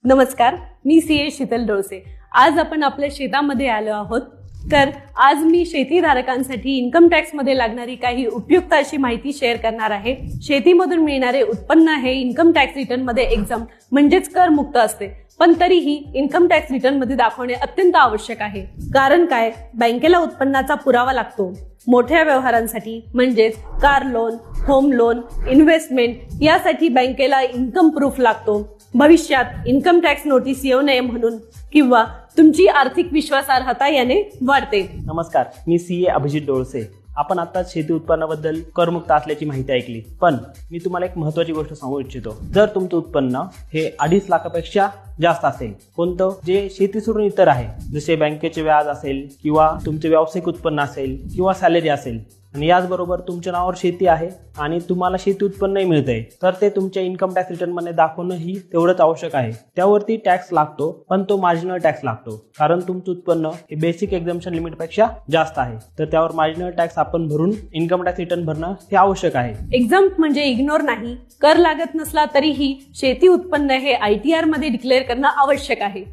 नमस्कार, मी सीए शीतल डोळसे। आज आपण आपल्या शेतामध्ये आलो आहोत। तर आज मी शेतीधारकांसाठी इन्कम टॅक्स मध्ये लागणारी काही उपयुक्त अशी माहिती शेअर करणार आहे। शेतीमधून मिळणारे उत्पन्न हे इन्कम टॅक्स रिटर्न मध्ये एक्झाम म्हणजेच कर मुक्त असते, पण तरीही इन्कम टॅक्स रिटर्न मध्ये दाखवणे अत्यंत आवश्यक आहे। कारण काय, बँकेला उत्पन्नाचा पुरावा लागतो। मोठ्या व्यवहारांसाठी म्हणजेच car loan, home loan, investment यासाठी बँकेला इन्कम प्रूफ लागतो। भविष्यात इन्कम टॅक्स नोटीस येऊ नये म्हणून किंवा तुमची आर्थिक विश्वासार्हता याने वाढते। नमस्कार, मी सीए अभिजित डोळसे। आपण आता शेती उत्पन्नाबद्दल करमुक्त असल्याची माहिती ऐकली, पण मी तुम्हाला एक महत्त्वाची गोष्ट सांगू इच्छितो। जर तुमचं उत्पन्न हे 2.5 लाखापेक्षा जास्त असेल, कोणतं जे शेती सोडून इतर आहे, जसे बँकेचे व्याज असेल किंवा तुमचे व्यावसायिक उत्पन्न असेल किंवा सॅलरी असेल, आणि याचबरोबर तुमच्या नावावर शेती आहे आणि तुम्हाला शेती उत्पन्नही मिळतंय, तर ते तुमच्या इन्कम टॅक्स रिटर्न मध्ये दाखवणं ही तेवढंच आवश्यक आहे। त्यावरती टॅक्स लागतो, पण तो मार्जिनल टॅक्स लागतो, कारण तुमचं उत्पन्न हे बेसिक एक्झम्पशन लिमिट पेक्षा जास्त आहे। तर त्यावर मार्जिनल टॅक्स आपण भरून इन्कम टॅक्स रिटर्न भरणं हे आवश्यक आहे। एक्झाम म्हणजे इग्नोर नाही, कर लागत नसला तरीही शेती उत्पन्न हे ITR मध्ये डिक्लेअर करणं आवश्यक आहे।